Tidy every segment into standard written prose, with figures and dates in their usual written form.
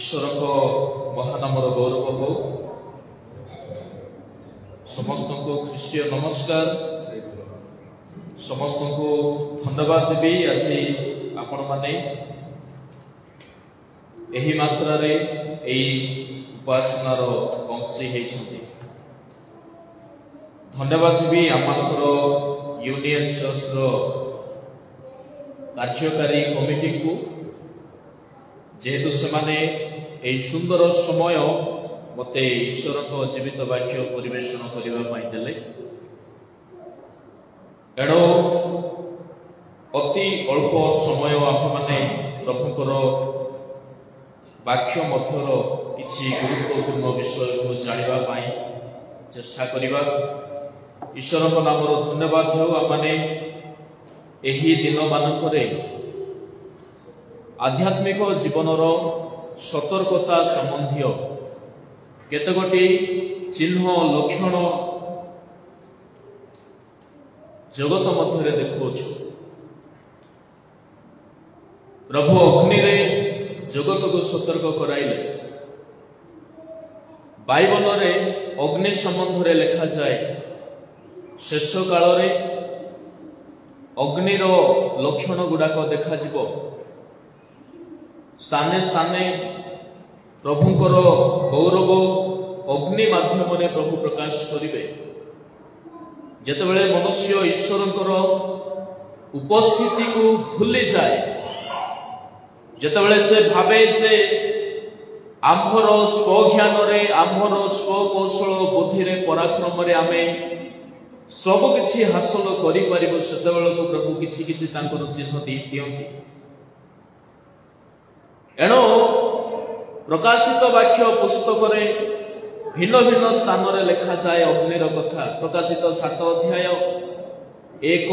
ईश्वर को महानामर गौरव हो। समस्त को ख्रीष्टीय नमस्कार, समस्त को धन्यवाद देवी। आज आपण माने एही मात्रा रे एही उपासनार अंशी हेछन्ति। धन्यवाद देवी आमर यूनियन चर्च रो कार्यकारी कमिटी को, जेहेतु से यही सुंदर समय मते ईश्वर को जीवित वाक्य परिवेशन करने एणु अति अल्प समय आप मैंने प्रभुकर वाक्य मध्यर किसी गुरुत्वपूर्ण विषय को जानापी चेष्टा करवा। ईश्वर को नाम धन्यवाद हो। आमने एही दिन मानकरे आध्यात्मिक जीवनर सतर्कता संबंधी केतगोटी चिन्ह लक्षण जगत मध्य देखु। प्रभु अग्नि रे जगत को सतर्क कराइले। बाइबल रे अग्नि संबंध रे लिखा जाए शेष काल रे अग्निर लक्षण गुड़ाक देखा जिवो। स्थाने स्थाने प्रभुंकर गौरव अग्नि माध्यम प्रभु प्रकाश करिवे। जेतेबेले मनुष्य ईश्वरंकर उपस्थिति को भूली जाए, जेतेबेले से भावे से आम्भर स्वज्ञान रे आम्भर स्वकौशल बुद्धि रे पराक्रम रे आमे सब किछि हासिल करि परिबो, सेतेबेले को प्रभु किछि किछि तांकर चिन्ह दियंती। एणु प्रकाशित वाक्य पुस्तक रे भिन्न भिन्न स्थान रे लिखा जाए अग्निर कथा। प्रकाशित 7 अध्याय 1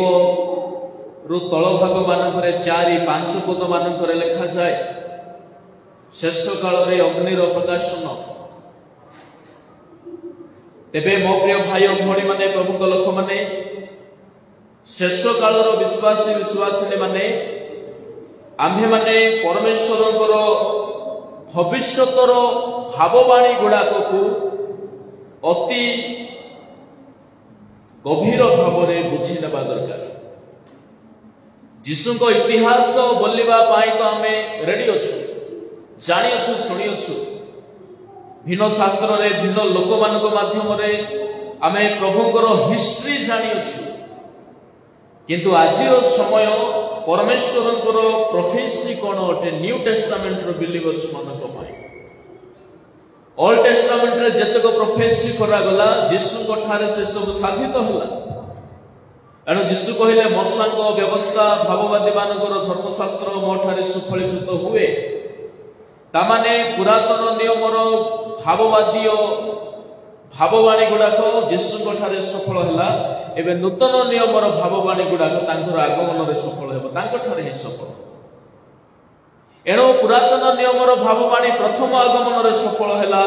रु तल भाग मानक 4-5 पद मानक लिखा जाए शेष काल रे अग्निर प्रकाशन। तेबे मो प्रिय भाई भौणी माने प्रभुक लोक माने शेष कालर विश्वासी विश्वासिनी माने आम्भे माने परमेश्वरंकर भविष्यतर भाववाणी गुड़ाक को अति गभीर भाव में बुझी नेबा दरकार। जीशु को इतिहास बोलिबा पाई तो आमे रेडी अच्छु, जानी अच्छु, सुनी अच्छु। भिन्न शास्त्र रे भिन्न लोक मानक माध्यम रे आमे प्रभुंकर हिस्ट्री जानी अच्छु। किंतु आजिर समय परमेश्वरंकर प्रोफेसी कौन अटे न्यू टेस्टामेंट रो बिलीवर्स मानक पाई। ओल्ड टेस्टामेंट रे जतक प्रोफेसी करा गला यीशु को ठारे से सब साबित होला। एणु यीशु कहले मोसांक व्यवस्था भाववादी मानकर धर्मशास्त्र मो ठारे सुफलीकृत हुए। तामाने पुरातन नियमर भाववादी भाववाणी गुड़ाक यीशु को ठारे सफल हैला। एबे नूतन नियमर भाववाणी गुड़ाक तांकर आगमन रे सफल हेबो, तांकर ठारे ही सफल। एणु पुरातन नियमर भाववाणी प्रथम आगमन रे सफल हैला।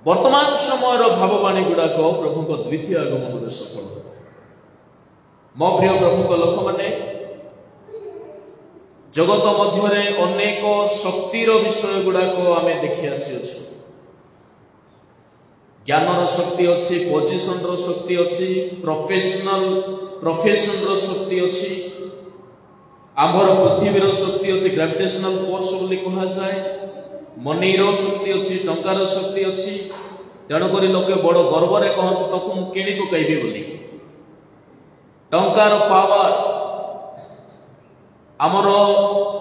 वर्तमान समयर भाववाणी गुड़ाक प्रभुक द्वितीय आगमन रे सफल। मो प्रिय प्रभुक लोक माने जगत मध्य अनेक शक्तिर विषय गुड़ाक आमे देखि आसी अछि। ज्ञानर शक्ति अच्छी, पोजिशन रो शक्ति अच्छी, प्रोफेशन रो शक्ति अच्छी, आमर पृथ्वी रो शक्ति अच्छी, ग्रेविटेशनल फोर्स बोली कहा जाए, मनी रो शक्ति अच्छी, टंकार शक्ति अच्छी। तेणुक लोके बड़ गर्व रे कहत तक मु किणी पकाइबी बोली। टंकार पावर आमर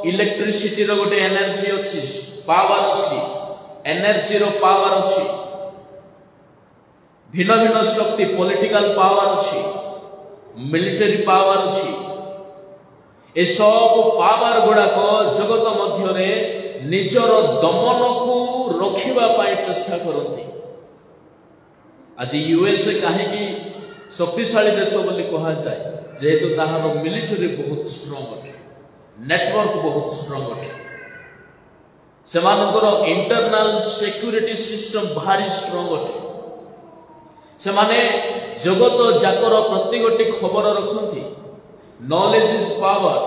इलेक्ट्रिसिटी रो गोटे एनर्जी अच्छी, पावर अच्छी, एनर्जी रो पावर अच्छी। भिन्न भिन्न शक्ति, पॉलिटिकल पावर अच्छी, मिलिटरी पावर अच्छी। ए सब पावर गुड़ाक जगत मध्य निजर दमन को रखिबा पाई चेष्टा करती। आज यूएसए कहीं शक्तिशाली देश बोली कहा जाए, जेहेतु ताहार मिलिटरी बहुत स्ट्रांग अटे, नेटवर्क बहुत स्ट्रांग अटे, सेमानकर इंटरनल सिक्योरिटी सिस्टम भारी स्ट्रांग अटे। से माने जगत जाकर प्रति गोटी खबर रखती। Knowledge is power.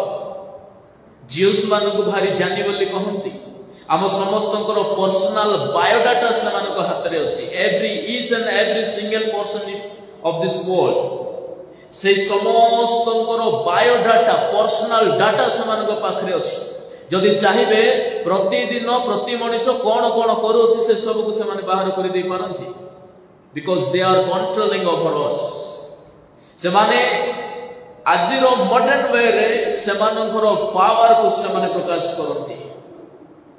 जीउस मान को भारी ज्ञानी बोली कहती। आम समस्त पर्सनल बायोडाटा से हाथ में अच्छी each and every single person of this world से समस्त बायोडाटा पर्सनल डाटा से पाखे अच्छी जदि चाहिए प्रतिदिन प्रति मनीष कौन कौन करुच्ची से सब को से बाहर कर दे पारती because they are controlling over us से आज मॉडर्न वे रे से पावर को से प्रकाश करती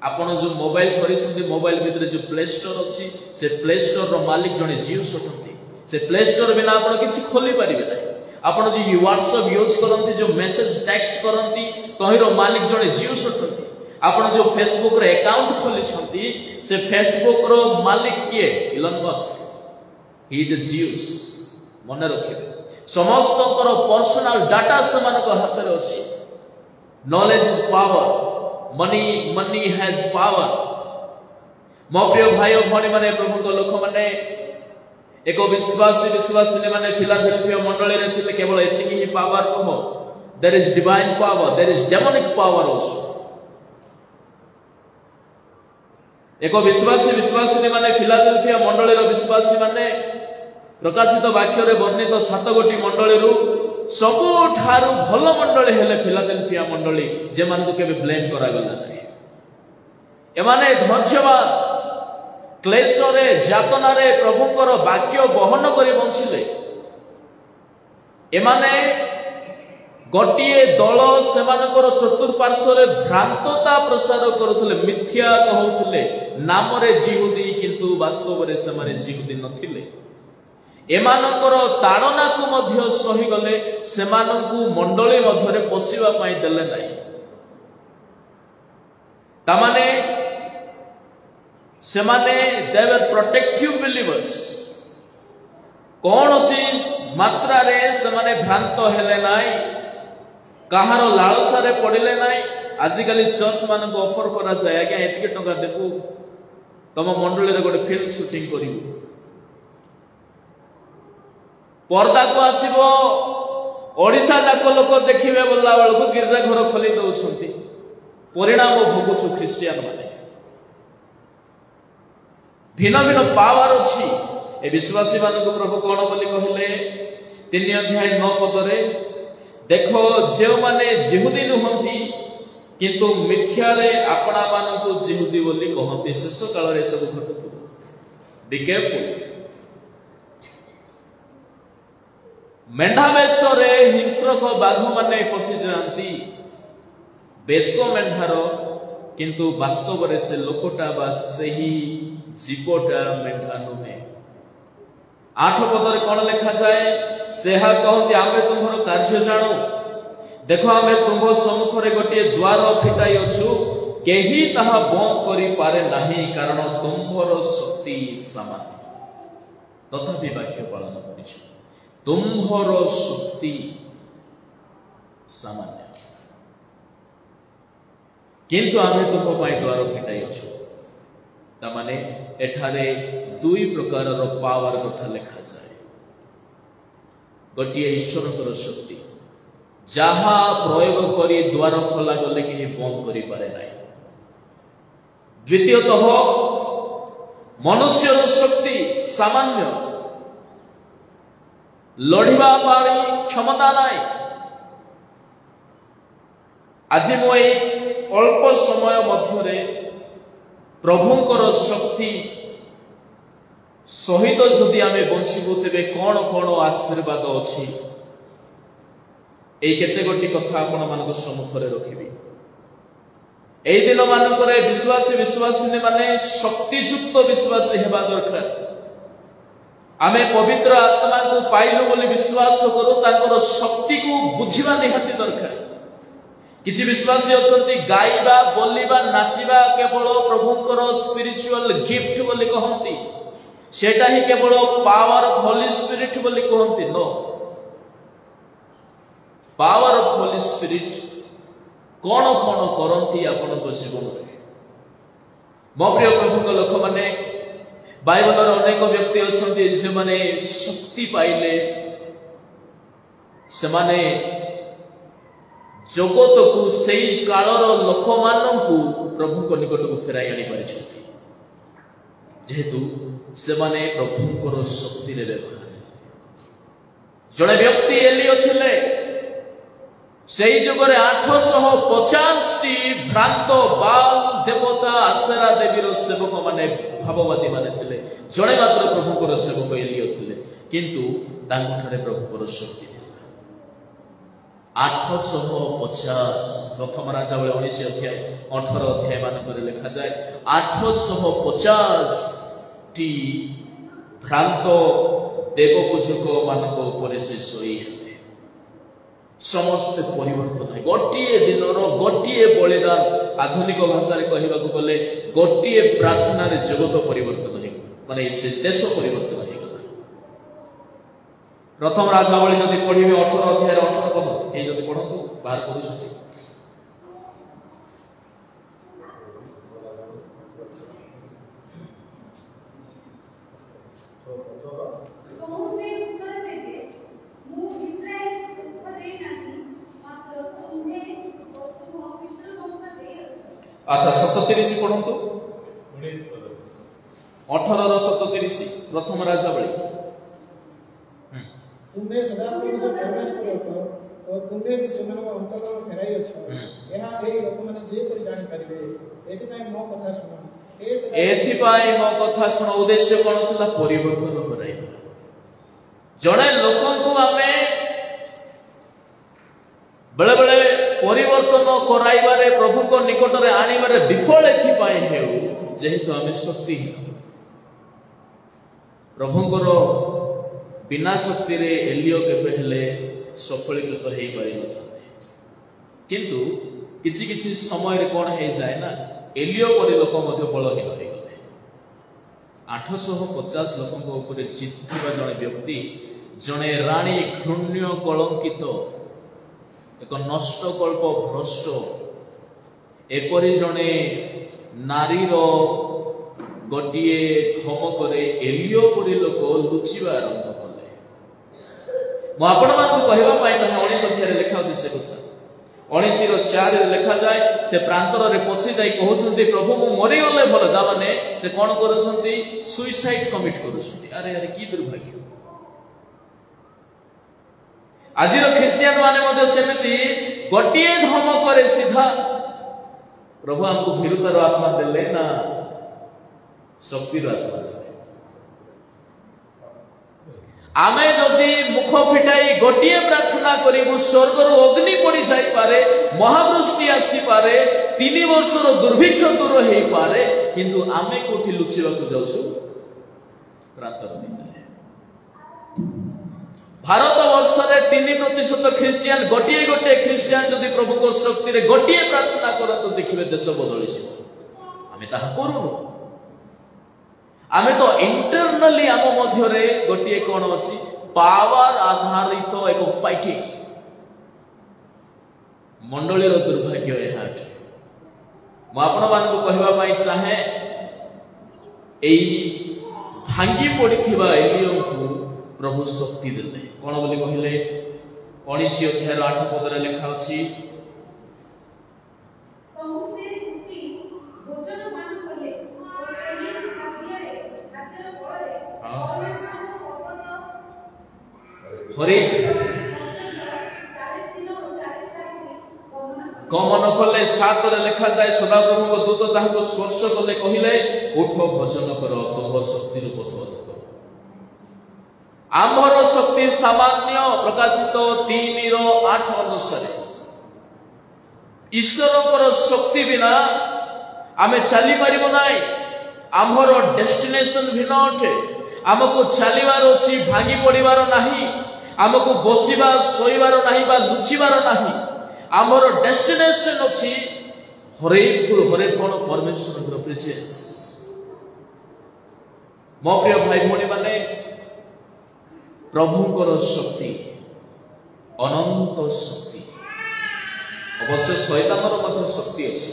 आपण जो मोबाइल कर मोबाइल भितर जो प्ले स्टोर अच्छी से प्ले स्टोर रो मालिक जड़े जीउस अटंती से प्ले स्टोर बिना आपण किसी खोली पारिबे नहीं आपण जो व्हाट्सएप यूज करती जो मेसेज टेक्स्ट करती तहिरो मालिक जड़े जीउस अटंती आपण जो फेसबुक रे अकाउंट खोली से फेसबुक रो मालिक किए Elon Musk he is a Zeus मन रखिबे समस्त पर्सनल डाटा से हाथ में अच्छी knowledge is power money has power मो प्रिय भाई और भौणी माने प्रभु लोक माने एक विश्वासी माने फिलाडेल्फिया मंडली रे थिले केवल एतिकी ही पावर कह there is divine power there is demonic power also एक विश्वासी माने फिलाडेल्फिया मंडली रो विश्वासी माने प्रकाशित वाक्य रे वर्णित 7 गोटी मंडली रु सबुठारु भल मंडली हेले फिलाडेल्फिया मंडली जे मान को केबे ब्लेम करा गला नै एमाने धैर्यवान क्लेश रे यातना रे प्रभुकर वाक्य बहन करी बंचिले एमाने गोटिए दल सेमानकर चतुर्पार्श्व रे भ्रांतता प्रसार करुथले मिथ्या कहउथले नाम रे जिहुदी किंतु वास्तव रे सेमाने जिहुदी नथिले एमानकर ताड़ना को मध्य सही गले सेमानकु मंडली मध्यरे पसिबा पाई देले नाही तामाने सेमाने दे वर प्रोटेक्टिव बिलीवर्स कौन सी मात्रा रे सेमाने भ्रांत हेले नाही कहार लालसा रे पड़िले नाही आजिकली चर्च मान को ऑफर करा जाय आज्ञा एतिके टका देबू तम मंडली रे गोटे फिल्म शूटिंग करिवु पर्दा को आसीबो ओडिशा जाक लोक देखिबे बोलला बेल को गिरजा घर खोली दउछंती परिणाम भोगुछु ख्रिस्टियन माने भिन्न भिन्न पावर अछि ए विश्वासी मान को प्रभु कोन बोली कहले 3 अध्याय 9 पद रे देखो जे माने जिहुदी नहंती किंतु मिथ्या रे आपणा मान को जिहुदी बोली कहंती शेष काल रे सब घटतु बी केयरफुल मेंढा बेश रे हिंस्रक बाघ माने पशि जाती बेश मेंढार किंतु वास्तव रे से लोकटा बा सही जीवटा मेंढा नुहे 8 पद रे कोन लिखा जाए सेहा कहंती आमे तुमरो कार्य जानो देखो आमे तुम सम्मुख रे गोटे द्वार फिटाई अछु केही ताहा बंद करि पारे नाही कारण तुमरो शक्ति समान तथापि वाक्य पालन करिछु तुम्भरो शक्ति सामान्य किंतु आमे तुम द्वार फिटाई अछु तामाने एठारे 2 प्रकार रो पावर कथा लिखा जाए गोटे ईश्वरकर शक्ति जहा प्रयोग करी द्वार खोला गले कि बंद करि पारे नाही द्वितीयतः मनुष्यर शक्ति सामान्य लड़िबा पारी क्षमता नाई आज मु अल्प समय मध्य प्रभुंकर शक्ति सहित जदि आमे बंचिबु तेबे कौन कौन आशीर्वाद अछि एई केते गोटी कथा आपण मानको सम्मुख रे रखिबी एई दिन मानकरे विश्वासी माने शक्तियुक्त विश्वासी हेबा दरकार आमे पवित्र आत्मा को पाइलु बोली विश्वास करू तांकर शक्ति को बुझिबा निहाती दरकार किछि विश्वासी अछंती गाइबा बोलिबा नाचिबा केवल प्रभुंकर स्पिरिचुअल गिफ्ट बोली कहंती सेटा ही केवल पावर ऑफ होली स्पिरिट बोली कहंती no power of holy spirit कौन कौन करंती आपण को जीवन रे मो प्रिय प्रभु लोक माने बाइबल रो अनेक व्यक्ति अछंती जे माने शक्ति पाइले से माने जगत को से कालर लोक मानू प्रभु निकट को फेराई आनी पारि जेहेतु से माने प्रभुंकर शक्ति व्यवहार जड़े व्यक्ति एलियो थिले से जुगरे 850 भ्रांत बाल देवता आसरा देवीर सेवक माने भाववादी माने थिले जड़े मात्र प्रभुंकर सेवक एलियो थिले किंतु तांठारे प्रभुंकर शक्ति 850 प्रथम राजा बेले 19 अध्याय 18 अध्याय मानक लिखा जाए 850 टी भ्रांत देवपूजक मानक ऊपर से सोई समस्त परिवर्तन है गोटे दिन गोटे बलिदान आधुनिक भाषा कहवा गले गोटे प्रार्थना जगत परिवर्तन है माने से देश परिवर्तन है प्रथम राजावली जदि पढ़े 18 अध्याय 18 पद ये जदि पढ़तु बाहर पढ़ुछथि अच्छा 37 पढ़तु 18 37 प्रथम राजावली तुम्बे सदाप्रभु जो परमेश्वर और तुम्बे की सेमान अंतकरण फेराई अछो यहा एई लोक माने जे पर जानि परिबे एथि पय मो कथा सुनो एथि पय मो कथा सुनो उद्देश्य कोन थला परिवर्तन कराई जणे लोकन को आमे बड़े बड़े परिवर्तन कराइबारे प्रभु को निकट रे आनिबारे विफल एथि पय हेउ जेहेतु आमे शक्ति प्रभुंकर बिना शक्ति रे एलियो केबे हेले सफलीकृत हेई पारि नथाते किंतु किछि किछि समय रे कोन हे जाय ना एलियो परि लोक मध्ये बलहीन हे गले 850 लोकक ऊपर जितिबा जणे व्यक्ति जणे रानी घृण्य कलंकित एक नष्ट कल्प भ्रष्ट एपरि जणे नारीर गोटिए धमकरे एलियो परि लोक लुचिबा आरंभ आपण मान को कहबा पाई चाहे 19 अध्याय रे लिखा अछि से कथा 19 रो 4 रे लिखा जाय से प्रांतर रे पसी जाय कहउछन्ती प्रभु मु मरि गले भलो दा माने से कोन करूछन्ती सुसाइड कमिट करूछन्ती अरे अरे की दुर्भाग्य आजिर ख्रिस्टियन माने मध्ये सेमिति गोटिए धमक करे सीधा प्रभु हमको भीरुतार आत्मा देले ना शक्तिर आत्मा आमे जदि मुख फिटाई गोटिए प्रार्थना करिबु स्वर्गर अग्नि पड़ी जाई पारे महावृष्टि आसी पारे 3 वर्षर दुर्भिक्ष दूर हेई पारे किंतु आमे कोठी लुचिबा को जाउछु प्रार्थना निंदा भारत वर्ष रे 3% ख्रिस्टियन गोटिए गोटे ख्रिस्टियन जदि प्रभु को शक्ति रे गोटिए प्रार्थना करत देखिबे देश बदली छिबो आमे ताहा करूनु आमे तो इंटरनली आम मध्य रे गोटिए कोन अछि पावर आधारित एक फाइटिंग मंडली रो दुर्भाग्य एहाट म आपण मान को कहबा पाई चाहे एई भांगी पड़िथिबा एलियो को प्रभु शक्ति देले कोन बोली कहिले 19 अध्याय 8 पद रे लिखा अछि हरे गमन कले 7 रे लिखा जाय सदा प्रभु को दूत ताहाको स्पर्श कले कहिले उठ भजन कर तोर शक्ति रो पथ अधिक आमर शक्ति सामान्य प्रकाशित 3 रो 8 अनुसार ईश्वरकर शक्ति बिना आमे चली परिबो नाही आमर डेस्टिनेशन भिन्न अटे आमको चलीबार अछि भांगी पड़िबार नाही आमको बसिबा सोइबार नाही बा लुचिबार नाही आमर डेस्टिनेशन अछि हरे कोन परमेश्वर प्रेजेंस मो प्रिय भाई भणी माने प्रभुकर शक्ति अनंत शक्ति अवश्य शैतानर मध्य शक्ति अछि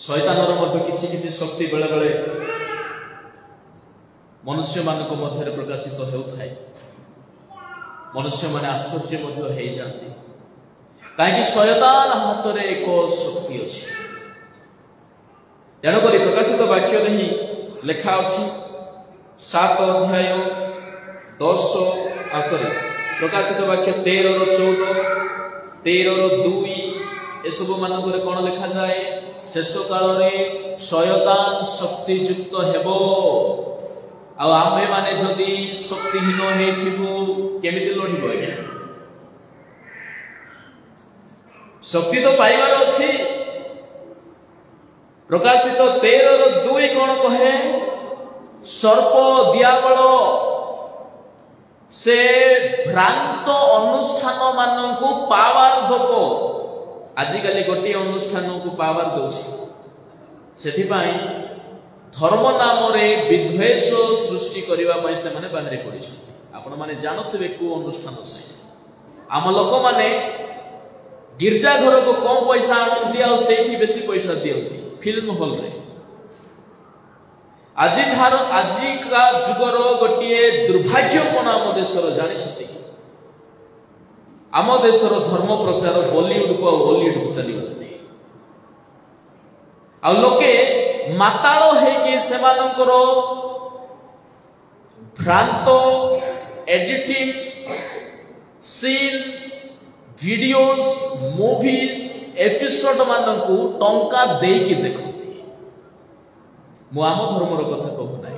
शैतानर मध्य किछि किछि शक्ति बेले बेले मनुष्य मानक मध्य प्रकाशित हेउथाय मनुष्य मैंने आश्चर्य हो जाती कहीं शयतान हाथ में एक शक्ति अच्छी तेणुक प्रकाशित वाक्य ही लेखा अच्छी 7 अध्याय 10 प्रकाशित वाक्य 13-14 13-2 एसबू मानक कौन लिखा जाए शेष काल में शयतान शक्तियुक्त हेबो आमे माने जदि शक्तिहीन हेथिबो केमिति लढिबो आज्ञा शक्ति तो पाइबार अछि प्रकाशित 13:2 कौन कहे सर्प दियाबल से भ्रांत अनुष्ठान मानकु पावर दबो आजिकाली गोटे अनुष्ठान को पावर दउछि सेथिपाई धर्म नाम रे विद्वेष सृष्टि करिवा पई से माने बाहरी पड़ी आपण माने जानथिबे को अनुष्ठान से आम लोक माने गिरजा घर को कम पैसा आनंदी आ सेठी बेसी पैसा दियंती फिल्म हॉल रे आज का जुगर गोटे दुर्भाग्यपूर्ण आम देशर जानी आम देशर धर्म प्रचार बॉलीवुड को बॉलीवुड को चली आ लोके माताल है सेमानकर भ्रांत editing scene videos movies episode मानकु टंका देकी देखती मु आम धर्मर कथा कहू ना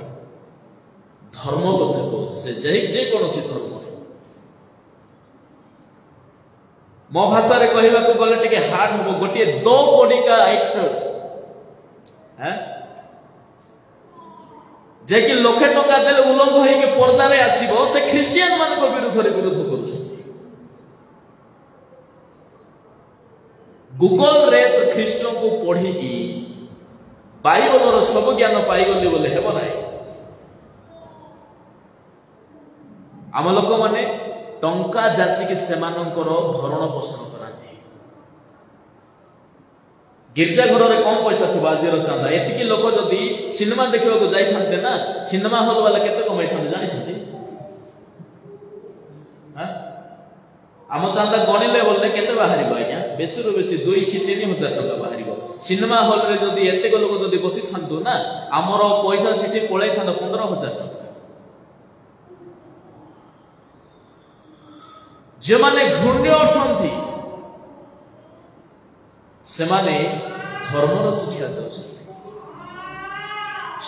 धर्म कथा कहू से जे कोनोसी धर्म मो भाषा रे कहबा को गले टिके हार्ड हो गोटे 2 कोटी का एक्टर हैं जे कि लक्षे टका देले उलंघ होई के पर्दा रे आसीबो से ख्रिस्टियन मान को विरोध करू गूगल रे तो ख्रिस्ट को पढ़ी की बाइबल रो सब ज्ञान पाई गली बोले हेबो नाही आम लोक माने टंका जाची कि सेमानंकर भरण पोषण करांती गिरजा घर रे कम पैसा थबा आजिर चांदा एतिकी लोक जदी सिनेमा देखिबा को जाई थांते ना सिनेमा हॉल वाला केते कमाई थांते जानि छथि हां आम चांदा गणिले बोलले केते बाहरिबो आज्ञा बेसी रो बेसी 2 कि 3000 टका बाहरिबो सिनेमा हॉल रे जदी एते लोक जदी बसी थांतो ना हमरो पैसा सिटी पळै थांदा 15000 टका जे माने घृण्य अठंती से माने धर्मर शिक्षा दउछथि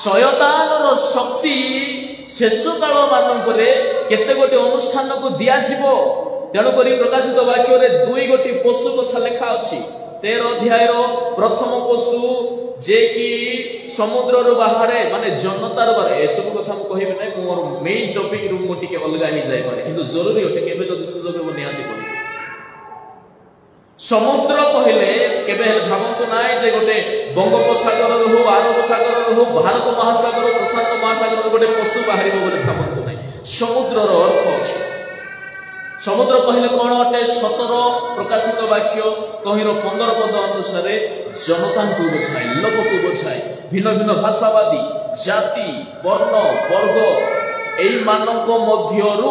शयतानर शक्ति शेष काल मानकरे केते गोटे अनुष्ठान को दिया जिवो तेणु करी प्रकाशित वाक्य रे 2 गोटी पशु कथा लेखा अछि 13 अध्याय रो प्रथम पशु जे कि समुद्र रो बाहरे माने जनतार बारे ए सब कथा हम कहिबे नै मोर मेन टॉपिक रू मोटी के अलगा ही जाय पारे किंतु जरूरी होते केबे जदि सुযোগ हो निहाती कहि समुद्र कहले केबे हेल भावंतु नाय जे गोटे बंगोपसागर रो हो अरब सागर रो हो भारत महासागर प्रशांत महासागर रो गोटे पशु बाहरिबो बोले भावंतु नाय समुद्र रो अर्थ अछि समुद्र कहले कोन अटे 17 प्रकाशित वाक्य कहिरो 15 पद अनुसार जनता को बुझाय लोक को बुझाय भिन्न भिन्न भाषावादी जाति वर्ण वर्ग एई मानक मध्यरु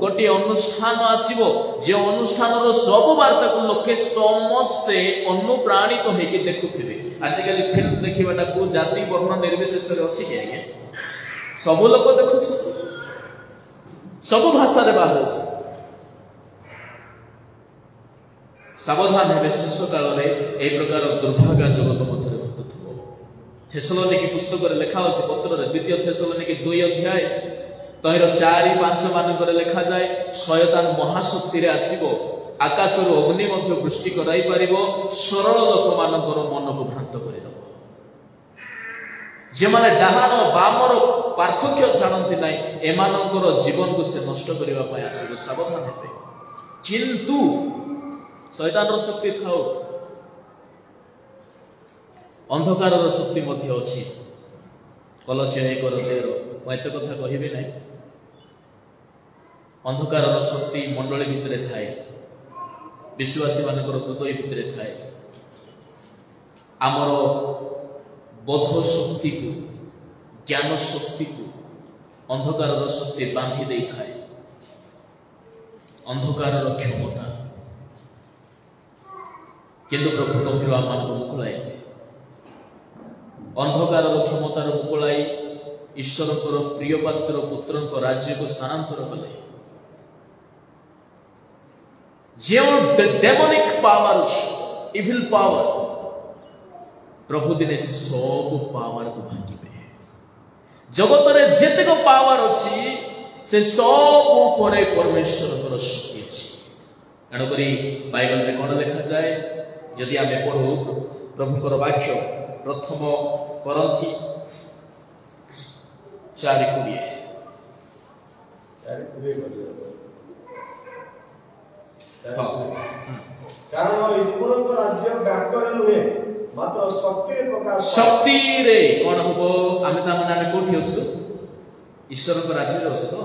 गोटे अनुष्ठान आसीबो जे अनुष्ठान रो सब वार्ता को लोके समस्त अनुप्राणित हो के देखुथिबे आजिकली फिल्म देखिबाटा को जाति वर्ण निर्विशेष रे अछि के आगे सब लोक देखुछ सब भाषा रे बाहर अछि सावधान है शेष काल रे ए प्रकार दुर्भाग्य जगत मध्य घटुथबो थेसलोनिकी पुस्तक रे लेखा अछि पत्र रे द्वितीय थेसलोनिकी 2 अध्याय तहिर 4-5 मानक रे लेखा जाय शयतान महाशक्ति रे आसीबो आकाश रो अग्नि मध्य वृष्टि कराई परिबो सरल लोक मानकर मन को भ्रांत करि दबो जे माने डाहार बामर पार्थक्य जानନ୍ତି नाही एमानकर जीवन को से नष्ट करिवा पय आसीबो सावधान हेते किंतु शैतान शक्ति थाओ अंधकार शक्ति मध्य अछि कलस्य 1:13 एते कथा कहिबे नाही अंधकार शक्ति मंडली भितरे थाए विश्वासी मानकर हृदय भितरे थाए आमर बोध शक्ति को ज्ञान शक्ति को अंधकार शक्ति बांधी दे थाए अंधकारर क्षमता किंतु प्रभु गंभीर आम मुकुलाई अंधकारर क्षमतार मुकुलाई ईश्वर प्रिय पात्र पुत्र राज्य को स्थानांतर कले जो डेमोनिक पावर इविल पावर प्रभु दिने सब पावर को भांगे जगत रे जेतेक पावर अच्छी से सब परे परमेश्वर शक्ति अच्छी तेणुकरी बाइबल में कौन लिखा जाए यदि आम पढ़ू प्रभुकर वाक्य प्रथम करंथी 4:20 कारण ईश्वर राज्य व्याकर नुहे मात्र शक्ति प्रकाश शक्ति रे कौन हबो आमे त माने कोठी अछु ईश्वर को राज्य रे अछु तो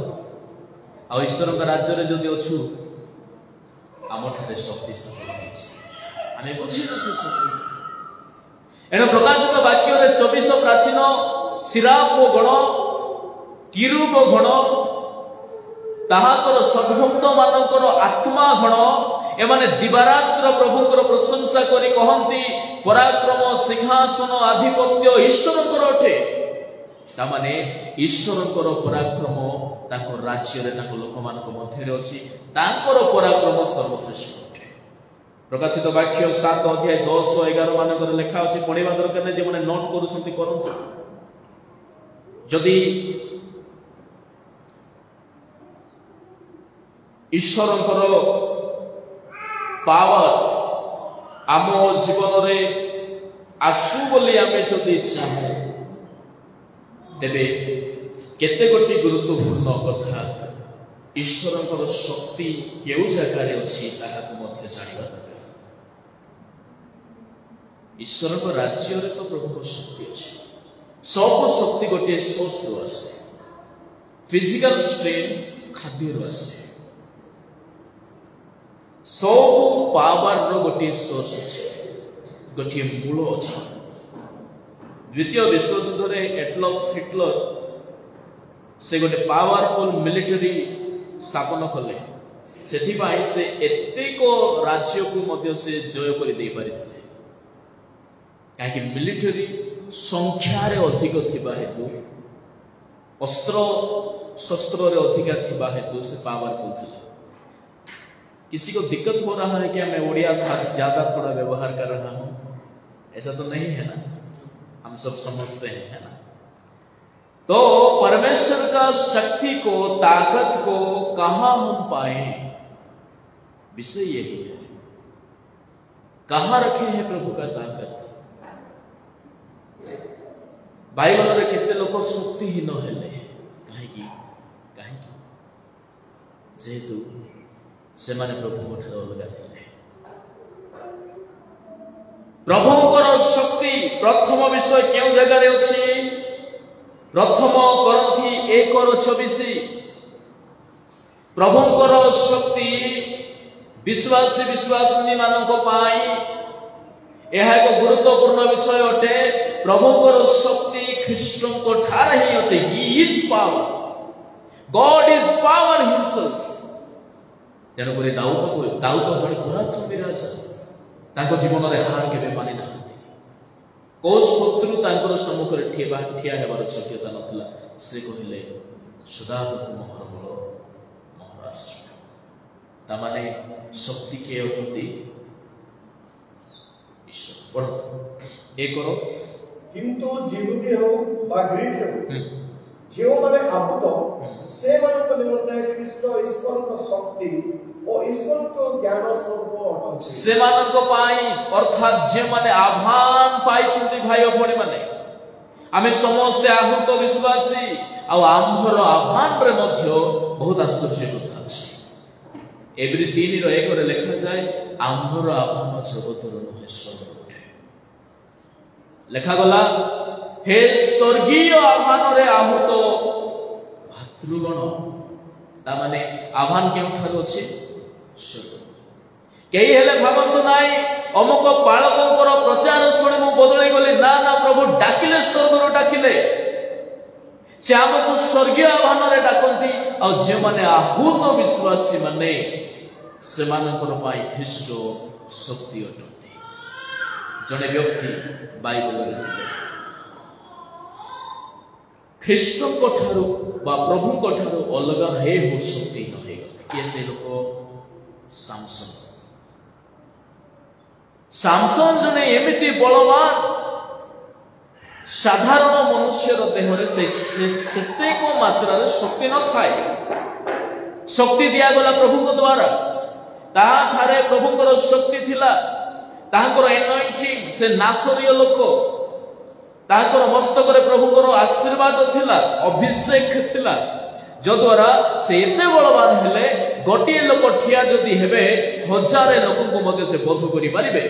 आ ईश्वर को राज्य रे जदि अछु आम ठारे शक्ति सब होइछि आमे बुझि न से शक्ति एनो प्रकाशित वाक्य रे 24 प्राचीन सिराफ गण किरूब गण ताहाकर सद्भक्त मानकर आत्मा गण एमाने दिवारात्र प्रभुकर प्रशंसा करी कहंती पराक्रम सिंहासन आधिपत्य ईश्वरकर अटे तामाने ईश्वरकर पराक्रम ताको राज्य रे ताको लोक मानक मध्य रे अछि ताकर पराक्रम सर्वश्रेष्ठ अटे प्रकाशित वाक्य 7 अध्याय 10 11 मानकर लेखा अछि पढिबा दरकार नै जे माने नोट करूसंती करंतु जदि ईश्वरकर पावर आम जीवन रे आसु बोली आमे जदि चाहे तेबे केते गोटी गुरुत्वपूर्ण कथा ईश्वरकर शक्ति केउ जगह रे अछि ताहाको मध्य जानिबा दरकार ईश्वरकर राज्य रे तो प्रभुको शक्ति अछि सब शक्ति गोटे सोर्स रो आसे फिजिकल स्ट्रेंथ खाद्य रो आसे सब पावर रो गोटे सोर्स अछि गोटे मूल अछि द्वितीय विश्व युद्ध रे एडल्फ हिटलर से गोटे पावरफुल मिलिटरी स्थापन कले सेथि पाई से एतेक राज्य को मध्य से जय करि दे परिथिले काहे मिलिटरी संख्या रे अधिक थिबा हेतु अस्त्र शस्त्र रे अधिक थिबा हेतु से पावरफुल थिले किसी को दिक्कत हो रहा है क्या मैं उड़िया ज्यादा थोड़ा व्यवहार कर रहा हूं ऐसा तो नहीं है ना हम सब समझते हैं है ना तो परमेश्वर का शक्ति को ताकत को कहां हम पाए विषय यही है कहां रखे हैं प्रभु का ताकत बाइबल रे केते लोक शक्तिहीन हेले काहेकि जेहेतु से माने प्रभु ठार अलगा थे प्रभुकर शक्ति प्रथम विषय क्यों जगह रे अछि प्रथम करंथी 1:24 प्रभुकर शक्ति विश्वासी विश्वासिनी मानक पाई यह एक गुरुत्वपूर्ण विषय अटे प्रभुकर शक्ति ख्रीष्टन को ठार ही अछि he is power god is power himself तेणुक दाऊद जड़े पराक्रमी राजा तांको जीवन में हार के मानि ना को शत्रु तांकर सम्मुख रे ठिया हेबार योग्यता नथिला से कहिले सदाप्रभु मोहर बल मोहर आश्रय तामाने शक्ति के होती ईश्वर पढ़ एक करो किंतु जिहुदी हो बा ग्रीक हो जो माने आहुत से मानक निमंते ख्रीष्ट ईश्वर को शक्ति और ईश्वर को ज्ञान स्वरूप अटंती से मानक पाई अर्थात जे माने आह्वान पाई छथि भाई और भणी माने आमे समस्त आहुत विश्वासी आ आम्भर आह्वान रे मध्य बहुत आश्चर्य कथा अछि एवरी 3:1 रे लिखा जाय आम्भर आह्वान जगतर नहे स्वर्ग लिखा गला हे स्वर्गीय आह्वान रे आहुत भातृगण ता माने आह्वान केउ ठारो अछि स्वर्ग केही हेले भाबंतु नाई अमुक पालकंकर प्रचार शुणी मु बदलै गली ना ना प्रभु डाकिले स्वर्ग रो डाकिले से आमको स्वर्गीय आह्वान रे डाकंती आ जे माने आहुत विश्वासी माने ସେମାନଙ୍କର ପାଇଁ ଖ୍ରୀଷ୍ଟ ଶକ୍ତି ଅଟନ୍ତି। ଜଣେ ବ୍ୟକ୍ତି ବାଇବଲରେ ଥିଲେ ଖ୍ରୀଷ୍ଟଙ୍କ ଠାରୁ ବା ପ୍ରଭୁଙ୍କ ଠାରୁ ଅଲଗା ହେ ହୋ ଶକ୍ତି ନ ହେଇଗଲେ। କିଏ ସେ ଲୋକ? ସାମସନ। ସାମସନ ଜଣେ ଏମିତି ବଳବାନ, ସାଧାରଣ ମନୁଷ୍ୟର ଦେହରେ ସେତେକ ମାତ୍ରାରେ ଶକ୍ତି ନଥାଏ। ଶକ୍ତି ଦିଆଗଲା ପ୍ରଭୁଙ୍କ ଦ୍ୱାରା। ତାହାଠାରେ ପ୍ରଭୁଙ୍କର ଶକ୍ତି ଥିଲା, ତାହାଙ୍କର ଏନଏଣ୍ଟିଂ। ସେ ନାସରୀୟ ଲୋକ, ତାହାଙ୍କର ମସ୍ତକରେ ପ୍ରଭୁଙ୍କର ଆଶୀର୍ବାଦ ଥିଲା, ଅଭିଷେକ ଥିଲା, ଯଦ୍ୱାରା ସେ ଏତେ ବଳବାନ ହେଲେ ଗୋଟିଏ ଲୋକ ଠିଆ ଯଦି ହେବେ 1000 ଲୋକଙ୍କୁ ମଧ୍ୟ ସେ ବଧ କରିପାରିବେ।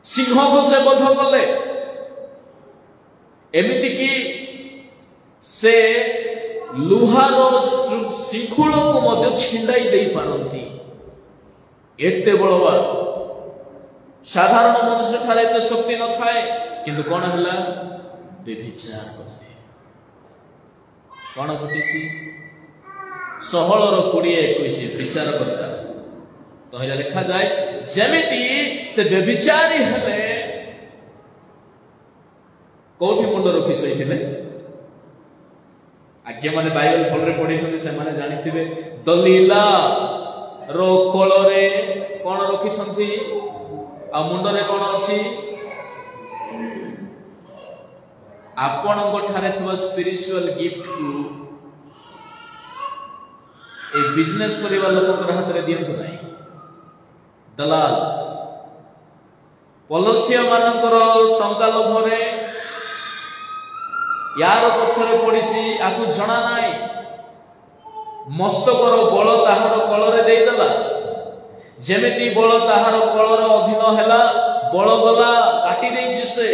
ସିଂହକୁ ସେ ବଧ କଲେ। ଏମିତିକି ସେ ଲୁହାର ଶୃଙ୍ଖଳକୁ ମଧ୍ୟ ଛିଣ୍ଡାଇ ଦେଇପାରନ୍ତି, ଏତେ ବଳବାନ। ସାଧାରଣ ମନୁଷ୍ୟ ଠାରେ ଏତେ ଶକ୍ତି ନଥାଏ। କିନ୍ତୁ କଣ ହେଲା? ବ୍ୟଭିଚାର କଲେ। କଣ ଘଟିଛି? 16:20-21 ବିଚାର କରିଲା। ତହିଁରେ ଲେଖାଯାଏ, ଯେମିତି ସେ ବ୍ୟଭିଚାରୀ ହେଲେ, କୋଉଠି ମୁଣ୍ଡ ରଖି ଶୋଇଥିଲେ? ଯେଉଁମାନେ ବାଇବଲ ଭଲରେ ପଢିଛନ୍ତି ସେମାନେ ଜାଣିଥିବେ, ଦଲିଲା ର କୋଳରେ କଣ ରଖିଛନ୍ତି ଆଉ ମୁଣ୍ଡରେ କଣ ଅଛି? ଆପଣଙ୍କ ଠାରେ ଥିବା ସ୍ପିରିଚୁଆଲ ଗିଫ୍ଟକୁ ଏ ବିଜନେସ କରିବା ଲୋକଙ୍କର ହାତରେ ଦିଅନ୍ତୁ ନାହିଁ। ଦଲାଲ ପଲସ୍ତୀୟ ମାନଙ୍କର ଟଙ୍କା ଲୋଭରେ ୟାର ପଛରେ ପଡିଛି, ଆକୁ ଜଣା ନାହିଁ। ମସ୍ତକର ବଳ ତାହାର କଳରେ ଦେଇଦେଲା। ଯେମିତି ବଳ ତାହାର କଳର ଅଧୀନ ହେଲା, ବଳ ଗଲା, କାଟି ଦେଇଛି ସେ।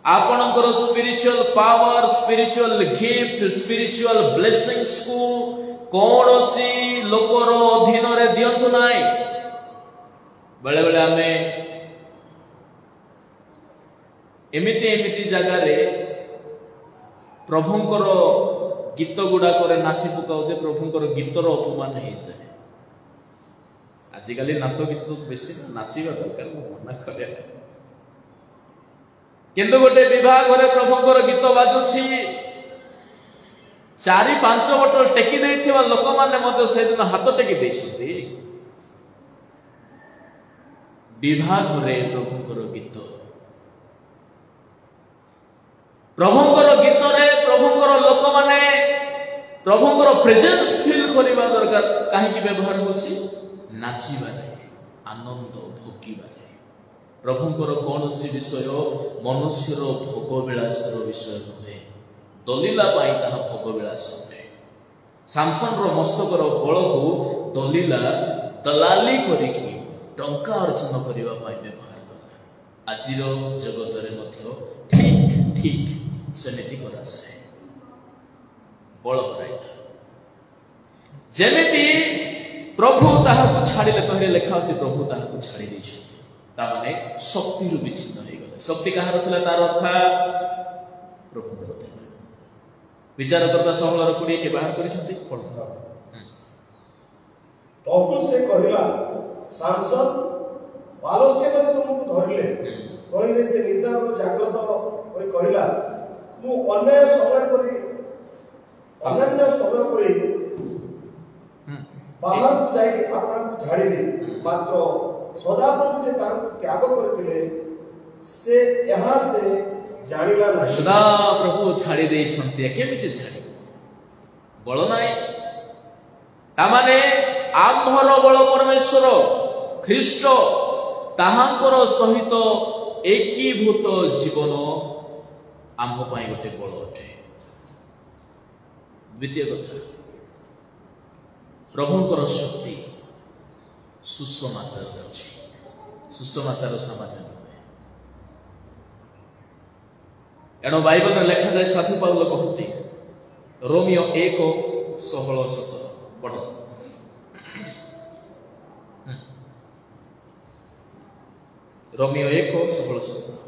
ଆପଣଙ୍କର spiritual power, spiritual gift, spiritual ବ୍ଲେସିଂସକୁ କୌଣସି ଲୋକର ଅଧୀନରେ ଦିଅନ୍ତୁ ନାହିଁ। ବେଳେ ବେଳେ ଆମେ ଏମିତି ଜାଗାରେ ପ୍ରଭୁଙ୍କର ଗୀତ ଗୁଡାକରେ ନାଚି ପକାଉ ଯେ ପ୍ରଭୁଙ୍କର ଗୀତର ଅପମାନ ହେଇଯାଏ। ଆଜିକାଲି ନାଟ ଗୀତ ବେଶୀ ନାଚିବା ଦରକାର, ମୁଁ ମନା କରେ। କିନ୍ତୁ ଗୋଟେ ବିଭାଗରେ ପ୍ରଭୁଙ୍କର ଗୀତ ବାଜୁଛି, 4-5 ବୋତଲ ଟେକି ଦେଇଥିବା ଲୋକମାନେ ମଧ୍ୟ ସେଦିନ ହାତ ଟେକି ଦେଇଛନ୍ତି। ବିଭାଗରେ ପ୍ରଭୁଙ୍କର ଗୀତ, ପ୍ରଭୁଙ୍କର ଗୀତରେ ପ୍ରଭୁଙ୍କର ଲୋକମାନେ ପ୍ରଭୁଙ୍କର ପ୍ରେଜେନ୍ସ ଫିଲ୍ କରିବା ଦରକାର। କାହିଁକି ବ୍ୟବହାର ହେଉଛି? ନାଚିବାରେ, ଆନନ୍ଦ ଭୋଗିବାରେ। ପ୍ରଭୁଙ୍କର କୌଣସି ବିଷୟ ମନୁଷ୍ୟର ଭୋଗ ବିଳାସର ବିଷୟ ନୁହେଁ। ଦଲିଲା ପାଇଁ ତାହା ଭୋଗ ବିଳାସ ନୁହେଁ। ସାମସନର ମସ୍ତକର ବଳକୁ ଦଲିଲା ଦଲାଲି କରିକି ଟଙ୍କା ଅର୍ଜନ କରିବା ପାଇଁ ବ୍ୟବହାର କଲା। ଆଜିର ଜଗତରେ ମଧ୍ୟ ଠିକ ସେମିତି କରାଯାଏ। ବଳ ହରାଇଲା। ଯେମିତି ପ୍ରଭୁ ତାହାକୁ ଛାଡ଼ିଲେ, ତହିଁରେ ଲେଖା ଅଛି ପ୍ରଭୁ ତାହାକୁ ଛାଡ଼ି ଦେଇଛନ୍ତି। ତାମାନେ ଶକ୍ତିରୁ ବିଚ୍ଛିନ୍ନ ହେଇଗଲେ। ଶକ୍ତି କାହାର ଥିଲା? ତାର ଅର୍ଥ ପ୍ରଭୁଙ୍କର ଥିଲା। ବିଚାରକର୍ତ୍ତା 16:20 କେ ବାହାର କରିଛନ୍ତି। ତବୁ ସେ କହିଲା, ସାମସନ, ପାଲସ୍ତୀୟମାନେ ତୁମକୁ ଧରିଲେ। ତହିଁରେ ସେ ନିଦାନ ଜାଗ୍ରତ ହୋଇ କହିଲା, ମୁଁ ଅନ୍ୟାନ୍ୟ ସମୟ ପରି ବାହାରକୁ ଯାଇ ଆପଣଙ୍କୁ ଛାଡ଼ିବି। ମାତ୍ର ସଦାପ୍ରଭୁ ଯେ ତାଙ୍କୁ ତ୍ୟାଗ କରିଥିଲେ ସେ ଏହା ସେ ଜାଣିଲା ନାହିଁ। ସଦାପ୍ରଭୁ ଛାଡ଼ି ଦେଇଛନ୍ତି। କେମିତି ଛାଡ଼ିବେ? ବଳ ନାହିଁ। ତାମାନେ ଆମ୍ଭର ବଳ ପରମେଶ୍ୱର ଖ୍ରୀଷ୍ଟ, ତାହାଙ୍କର ସହିତ ଏକୀଭୂତ ଜୀବନ ଆମ୍ଭ ପାଇଁ ଗୋଟେ ବଳ ଅଟେ। ଦ୍ୱିତୀୟ କଥା, ପ୍ରଭୁଙ୍କର ଶକ୍ତି ସୁସମାଚାରରେ ଅଛି। ସୁସମାଚାର ସାମାନ୍ୟ ନୁହେଁ। ଏଣୁ ବାଇବଲରେ ଲେଖାଯାଏ, ସାଧୁ ପାଉଲ କହନ୍ତି, ରୋମିଓ 1:16-17 ପଢ଼ନ୍ତୁ। ରୋମିଓ 1:16-17।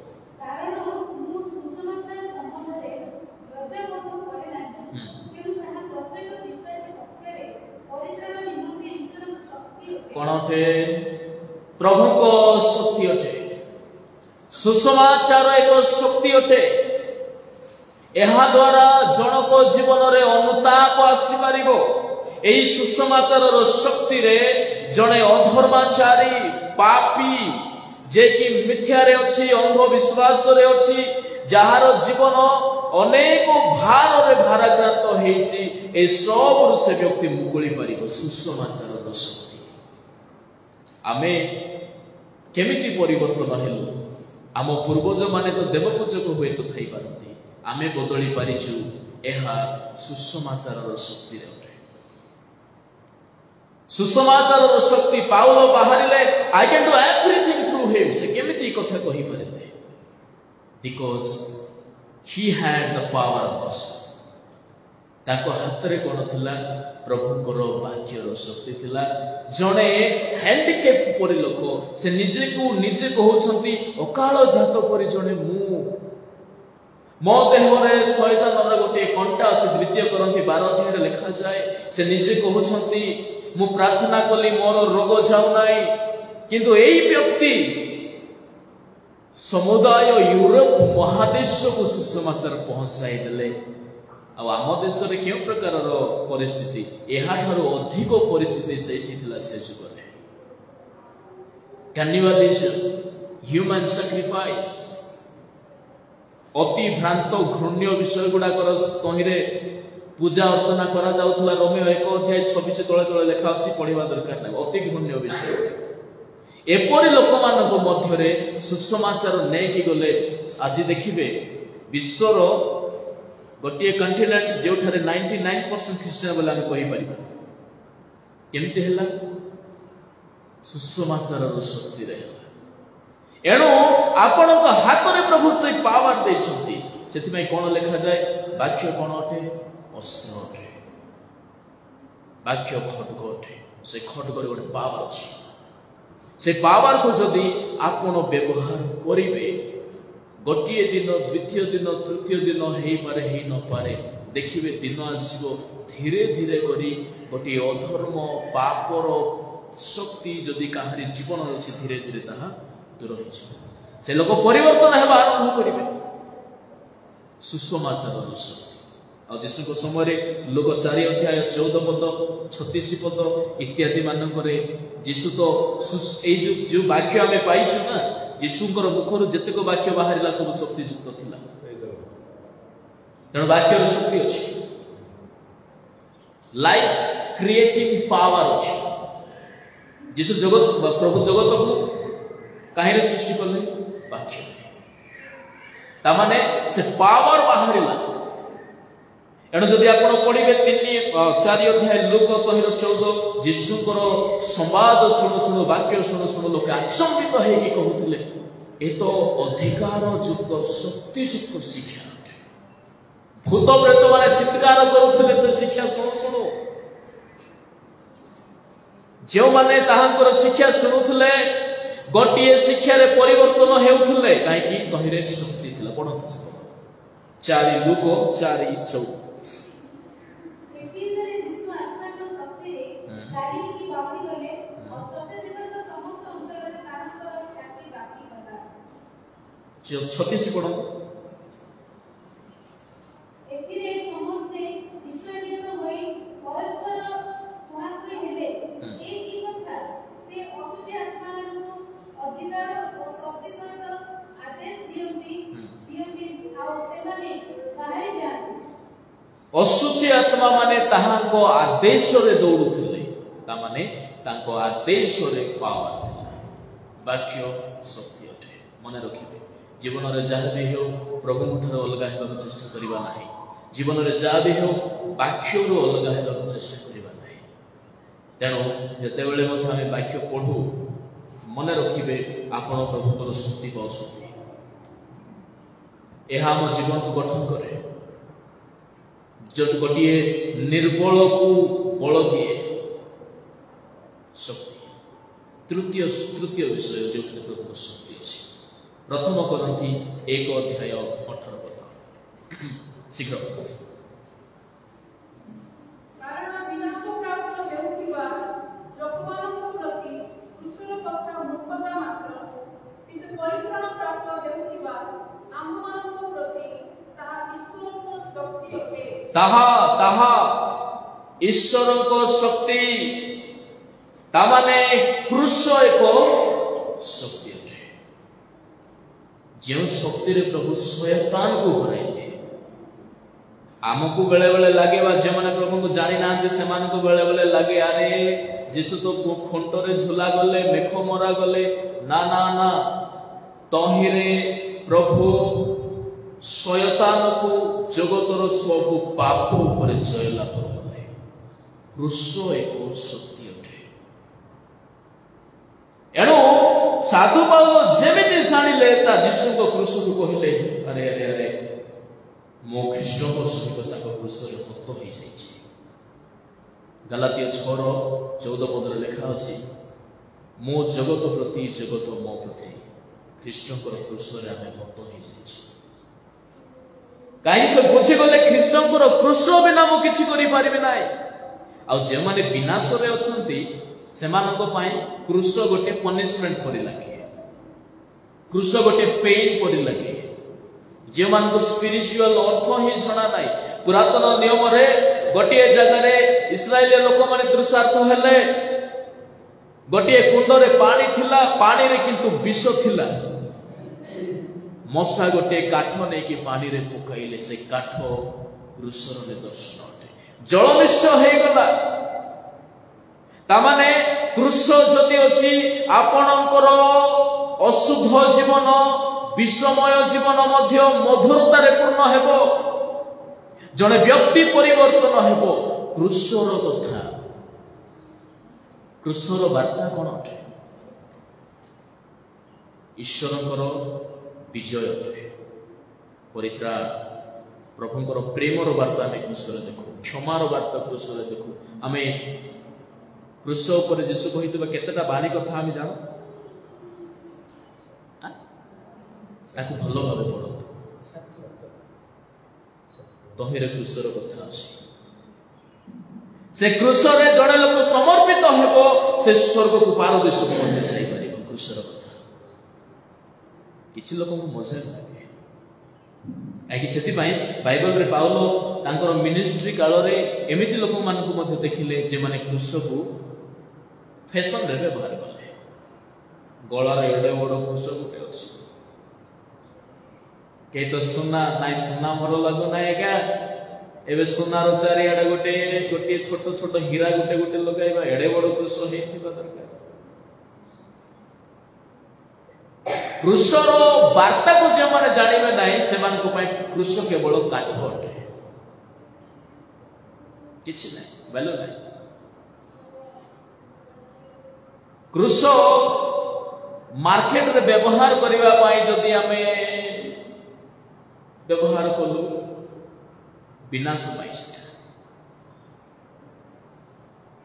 कौन अटे प्रभु को शक्ति अटे सुसमाचार एक शक्ति अटे एहा द्वारा जनक जीवन रे अनुताप आसी पारिबो एई सुसमाचार शक्ति रे जणे अधर्माचारी पापी जे कि मिथ्या रे अछि अंधविश्वास रे अछि जहार जीवन अनेक भार रे भाराक्रांत हेछि ए सब से व्यक्ति मुकुली पारिबो सुसमाचार शक्ति आमे केमिति परिवर्तन हेलु आम पूर्वज माने तो देवपूजक हुए तो थई पारंती आमे बदली पारिछु एहा सुसमाचार शक्ति रे अटे सुसमाचार शक्ति पाउलो बाहरिले I can do everything through him से केमिति कथा कहि परिले because he had the power of gospel ताको हाथ रे कोन थिला प्रभुଙ୍କର वाक्यर शक्ति थिला जणे हैंडिकैप परि लोक से निजे को निजे कहउछंती अकाल जात परि जणे मु मो देह रे शैतान रे गोटे कंटा अछि द्वितीय करंती 12 अध्याय रे लिखा जाय से निजे कहउछंती मु प्रार्थना कली मोर रोग जाउ नाही किंतु एई व्यक्ति समुदाय यूरोप महादेश को सुसमाचार पहुंचाई देले आ आम देश रे केउ प्रकार रो परिस्थिति एहा थारो अधिक परिस्थिति सेठी थिला से जुगरे कैनिबलिज्म ह्यूमन सैक्रिफाइस अति भ्रांत घृण्य विषय गुडा कर कहिरे पूजा अर्चना करा जाउथला रोमियो 1 अध्याय 26 तळे तळे लेखा अछि पढिबा दरकार नै अति घृण्य विषय एपरि लोक मानक मध्य रे सुसमाचार नै कि गले आज देखिबे विश्वर गोटे कंटिनेंट जोठारे 99% ख्रिस्टियन बोला हम कहि परिबा केमते हला सुसमाचार शक्ति रे एणु आपण को हाथ रे प्रभु से पावर दे छथि सेति में कोन लिखा जाय वाक्य कोन अटे अस्त्र अटे वाक्य खड्ग अटे से खड्ग रे गोटे पावर अछि से पावर को जदि आपण व्यवहार करिवे गोटिए दिन द्वितीय दिन तृतीय दिन हेई पारे हेई न पारे देखिबे दिन आसीबो धीरे धीरे करी गोटिए अधर्म पापर शक्ति जदि काहारी जीवन अछि धीरे धीरे ताहा दूर होई से लोक परिवर्तन हेबा आरंभ करिवे सुसमाचार शक्ति आ जीशु को समय रे लोक 4 अध्याय 14 पद 36 पद इत्यादि मानकरे जीशु तो ए जो वाक्य आमे पाइछु ना यीशुଙ୍କର मुखରୁ ଯେତେକ ବାକ୍ୟ ବାହାରିଲା ସବୁ ଶକ୍ତି ଯୁକ୍ତ ଥିଲା ତେଣୁ ବାକ୍ୟର ଶକ୍ତି ଅଛି ଲାଇଫ କ୍ରିଏଟିଂ ପାୱାର ଅଛି ଯୀଶୁ ଜଗତ ପ୍ରଭୁ ଜଗତକୁ କାହିଁରେ ସୃଷ୍ଟି କଲେ ବାକ୍ୟ ତା ମାନେ ସେ ପାୱାର ବାହାରିଲା एणु जदि आपण पढ़िबे 4 अध्याय लूक 14 यीशुଙ୍କର संवाद सुनु सुनु वाक्य सुनु सुनु लोक आचंबित हेकि कहउथिले ए तो अधिकार युक्त शक्ति युक्त शिक्षा भूत प्रेत माने चित्कार करूथिले से शिक्षा सुनु सुनु जो माने ताहांकर शिक्षा सुनुथिले गोटिए शिक्षा रे परिवर्तन हेउथिले काहे कि कहिरे शक्ति थिला पढत 4 लूक 4:14 36 पढ़ो एतिरे समस्ते विश्वासित होई परस्पर महात्म्य हेले ए की कथा से असुची आत्माननु अधिकार और शक्ति सहित आदेश दियंती आ सेमाने बाहर जाते असुची आत्मा माने ताहाको आदेश रे दौड़ुथिले ता माने ताको आदेश रे पावर थिला वाक्य शक्ति अटे मने रखिबे जीवन रे जहा भी हो प्रभु मुठर अलगा हेबाक चेष्टा करिबा नाही जीवन रे जहा भी हो वाक्य रो अलगा हेबाक चेष्टा करिबा नाही तेणु जते बेले मथ हम वाक्य पढू मने रखिबे आपण प्रभुकर शक्ति पाउछथि एहा हम जीवन को गठन करे जद गोटिए निर्बल को बल दिए शक्ति तृतीय विषय जो प्रभुकर शक्ति अछि प्रथम करंती 1 अध्याय 18 पद शीघ्र कारण विनाश प्राप्त हेउथिबा लोकमानक प्रति ତାହା ତାହା ଈଶ୍ୱରଙ୍କ ଶକ୍ତି। ତାମାନେ କୃଷ ଏକ ଶକ୍ତି ଅଟେ, ଯେଉଁ ଶକ୍ତିରେ ପ୍ରଭୁ ଶୟତାନକୁ ହରାଇଲେ। ଆମକୁ ବେଳେ ବେଳେ ଲାଗେ, ବା ଯେଉଁମାନେ ପ୍ରଭୁଙ୍କୁ ଜାଣି ନାହାନ୍ତି ସେମାନଙ୍କୁ ବେଳେ ବେଳେ ଲାଗେ, ଆରେ ଯୀଶୁ ତ ଖୁଣ୍ଟରେ ଝୁଲା ଗଲେ, ମେଖ ମରା ଗଲେ। ନା ନା ନା, ତହିଁରେ ପ୍ରଭୁ ଶୟତାନକୁ, ଜଗତର ସବୁ ପାପ ଉପରେ ଜୟଲାଭ କଲେ। କୃଷ ଏକ ଶକ୍ତି ଅଟେ। ଏଣୁ ସାଧୁ ପାଉଲ ଯେମିତି ଜାଣିଲେ ତା ଯୀଶୁଙ୍କ କୃଷକୁ କହିଲେ, ଆରେ ଆରେ ଆରେ ମୋ ଖ୍ରୀଷ୍ଟଙ୍କ ସହିତ ତାଙ୍କ କୃଷରେ ହତ ହୋଇଯାଇଛି। ଗାଲାତିଆ 6:14 ଲେଖା ଅଛି, ମୋ ଜଗତ ପ୍ରତି ଜଗତ ମୋ ପ୍ରତି, ଖ୍ରୀଷ୍ଟଙ୍କର କୃଷରେ ଆମେ ହତ ହୋଇଯାଇଛୁ। କାହିଁ ସେ ବୁଝିଗଲେ ଖ୍ରୀଷ୍ଟଙ୍କର କୃଷ ବିନା ମୁଁ କିଛି କରିପାରିବି ନାହିଁ। ଆଉ ଯେଉଁମାନେ ବିନାଶରେ ଅଛନ୍ତି ସେମାନଙ୍କ ପାଇଁ କୃଷ ଗୋଟେ ପନିଶମେଣ୍ଟ ପରି ଲାଗେ, କୃଷ ଗୋଟେ ପେନ୍ ପରି ଲାଗେ। ଯେଉଁମାନଙ୍କୁ ସ୍ପିରିଚୁଆଲ ଅର୍ଥ ହିଁ ଜଣା ନାହିଁ। ପୁରାତନ ନିୟମରେ ଗୋଟିଏ ଜାଗାରେ ଇସ୍ରାଏଲୀୟ ଲୋକମାନେ ତୃଷାର୍ଥ ହେଲେ, ଗୋଟିଏ କୁଣ୍ଡରେ ପାଣି ଥିଲା, ପାଣିରେ କିନ୍ତୁ ବିଷ ଥିଲା। ମଶା ଗୋଟିଏ କାଠ ନେଇକି ପାଣିରେ ପକାଇଲେ, ସେ କାଠ କୃଷର ନିଦର୍ଶନ ଅଟେ। ଜଳମିଷ୍ଟ ହେଇଗଲା। ତାମାନେ କୃଷ ଯଦି ଅଛି, ଆପଣଙ୍କର ଅଶୁଦ୍ଧ ଜୀବନ, ବିଷମୟ ଜୀବନ ମଧ୍ୟ ମଧୁରତାରେ ପୂର୍ଣ୍ଣ ହେବ। ଜଣେ ବ୍ୟକ୍ତି ପରିବର୍ତ୍ତନ ହେବ। କୃଷର କଥା, କୃଷର ବାର୍ତ୍ତା କ'ଣ ଅଟେ? ଈଶ୍ୱରଙ୍କର ବିଜୟ ଅଟେ, ପରିତ୍ରାଣ। ପ୍ରଭୁଙ୍କର ପ୍ରେମର ବାର୍ତ୍ତା ଆମେ କୃଷରେ ଦେଖୁ, କ୍ଷମାର ବାର୍ତ୍ତା କୃଷରେ ଦେଖୁ। ଆମେ କୃଷ ଉପରେ ଯୀଶୁ କହିଥିବା କେତେଟା ବାଣୀ କଥା ଆମେ ଜାଣୁ? ତାକୁ ଭଲ ଭାବେ ପଢ଼ନ୍ତୁ। ତହିଁରେ କୃଷର କଥା ଅଛି। ସେ କୃଷରେ ଜଣେ ଲୋକ ସମର୍ପିତ ହେବ, ସେ ସ୍ୱର୍ଗକୁ ପାରଦେଶକୁ ମଧ୍ୟ ଯାଇପାରିବ। କୃଷର କଥା କିଛି ଲୋକଙ୍କୁ ମଜା ଲାଗେ, କାହିଁକି? ସେଥିପାଇଁ ବାଇବଲରେ ପାଉଲ ତାଙ୍କର ମିନିଷ୍ଟ୍ରି କାଳରେ ଏମିତି ଲୋକମାନଙ୍କୁ ମଧ୍ୟ ଦେଖିଲେ ଯେଉଁମାନେ କୃଷକୁ ଫ୍ୟାସନରେ ବ୍ୟବହାର କଲେ। ଗଳାରେ ଏଡ଼େ ବଡ଼ କୃଷ ଗୋଟେ ଅଛି, କେହି ତ ସୁନା ନାଇଁ, ସୁନା ମୋର ଲାଗୁ ନାହିଁ ଆଜ୍ଞା। ଏବେ ସୁନାର ଚାରିଆଡ଼େ ଗୋଟିଏ ଛୋଟ ଛୋଟ ହୀରା ଗୋଟେ ଗୋଟେ ଲଗାଇବା, ଏଡ଼େ ବଡ଼ କୃଷ ହେଇଥିବା ଦରକାର। କୃଷର ବାର୍ତ୍ତାକୁ ଯେଉଁମାନେ ଜାଣିବେ ନାହିଁ, ସେମାନଙ୍କ ପାଇଁ କୃଷ କେବଳ କାଠ ଅଟେ, କିଛି ନାହିଁ, ଭ୍ୟାଲୁ ନାହିଁ। କୃଷ ମାର୍କେଟରେ ବ୍ୟବହାର କରିବା ପାଇଁ ଯଦି ଆମେ ବ୍ୟବହାର କଲୁ, ବିନାଶ ପାଇଁ ସେଟା।